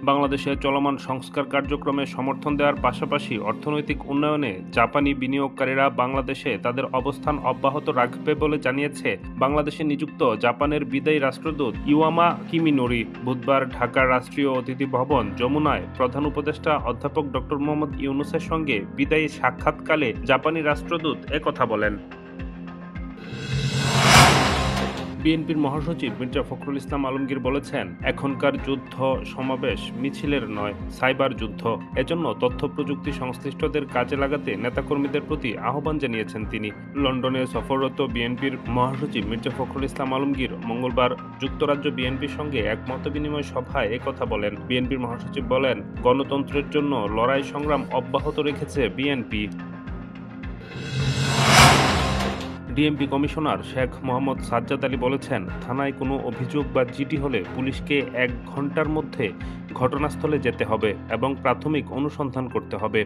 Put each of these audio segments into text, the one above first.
বাংলাদেশে চলমান সংস্কার কার্যক্রমে সমর্থন দেওয়ার পাশাপাশি অর্থনৈতিক উন্নয়নে জাপানি বিনিয়োগকারীরা বাংলাদেশে তাদের অবস্থান অব্যাহত রাখবে বলে জানিয়েছে বাংলাদেশে নিযুক্ত জাপানের বিদায়ী রাষ্ট্রদূত ইওয়ামা কিমিনোরি। বুধবার ঢাকার রাষ্ট্রীয় অতিথি ভবন যমুনায় প্রধান উপদেষ্টা অধ্যাপক ডক্টর মোহাম্মদ ইউনূসের সঙ্গে বিদায়ী সাক্ষাৎকালে জাপানি রাষ্ট্রদূত একথা বলেন। বিএনপির মহাসচিব মির্জা ফখরুল ইসলাম আলমগীর বলেছেন, এখনকার যুদ্ধ সমাবেশ মিছিলের নয়, সাইবার যুদ্ধ। এজন্য তথ্য প্রযুক্তি সংশ্লিষ্টদের কাজে লাগাতে নেতাকর্মীদের প্রতি আহ্বান জানিয়েছেন তিনি। লন্ডনে সফররত বিএনপির মহাসচিব মির্জা ফখরুল ইসলাম আলমগীর মঙ্গলবার যুক্তরাজ্য বিএনপির সঙ্গে এক মতবিনিময় সভায় একথা বলেন। বিএনপির মহাসচিব বলেন, গণতন্ত্রের জন্য লড়াই সংগ্রাম অব্যাহত রেখেছে BNP. DMP commissioner Sheikh Mohammad Sajjad Ali বলেছেন, থানায় কোনো অভিযোগ বা জিডি হলে পুলিশকে 1 ঘণ্টার মধ্যে ঘটনাস্থলে যেতে হবে এবং প্রাথমিক অনুসন্ধান করতে হবে।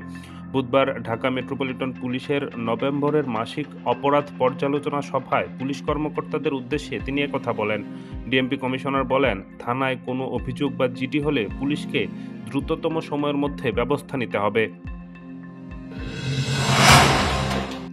বুধবার ঢাকা মেট্রোপলিটন পুলিশের নভেম্বরের মাসিক অপরাধ পর্যালোচনা সভায় পুলিশ কর্মকর্তাদের উদ্দেশ্যে তিনি একথা বলেন। ডিএমপি কমিশনার বলেন, থানায় কোনো অভিযোগ বা জিডি হলে পুলিশকে দ্রুততম সময়ের মধ্যে ব্যবস্থা নিতে হবে।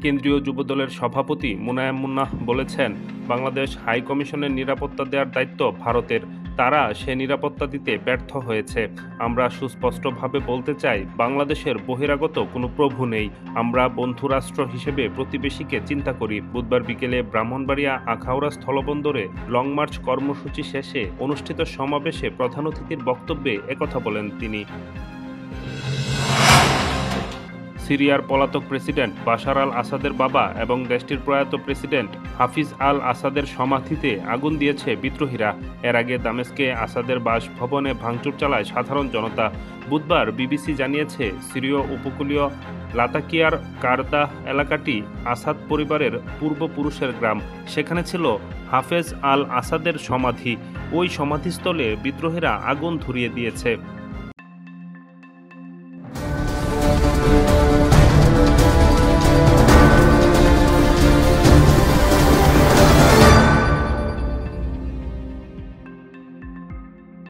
কেন্দ্রীয় যুবদলের সভাপতি মুনায়েম মুন্নাহ বলেছেন, বাংলাদেশ হাই কমিশনের নিরাপত্তা দেওয়ার দায়িত্ব ভারতের। তারা সে নিরাপত্তা দিতে ব্যর্থ হয়েছে। আমরা সুস্পষ্টভাবে বলতে চাই, বাংলাদেশের বহিরাগত কোনো প্রভু নেই। আমরা বন্ধুরাষ্ট্র হিসেবে প্রতিবেশীকে চিন্তা করি। বুধবার বিকেলে ব্রাহ্মণবাড়িয়া আখাউড়া স্থলবন্দরে লং মার্চ কর্মসূচি শেষে অনুষ্ঠিত সমাবেশে প্রধান অতিথির বক্তব্যে একথা বলেন তিনি। সিরিয়ার পলাতক প্রেসিডেন্ট বাশার আল আসাদের বাবা এবং দেশটির প্রয়াত প্রেসিডেন্ট হাফিজ আল আসাদের সমাধিতে আগুন দিয়েছে বিদ্রোহীরা। এর আগে দামেস্কে আসাদের বাসভবনে ভাঙচুর চালায় সাধারণ জনতা। বুধবার বিবিসি জানিয়েছে, সিরীয় উপকূলীয় লাতাকিয়ার কারদা এলাকাটি আসাদ পরিবারের পূর্বপুরুষের গ্রাম। সেখানে ছিল হাফেজ আল আসাদের সমাধি। ওই সমাধিস্থলে বিদ্রোহীরা আগুন ধরিয়ে দিয়েছে।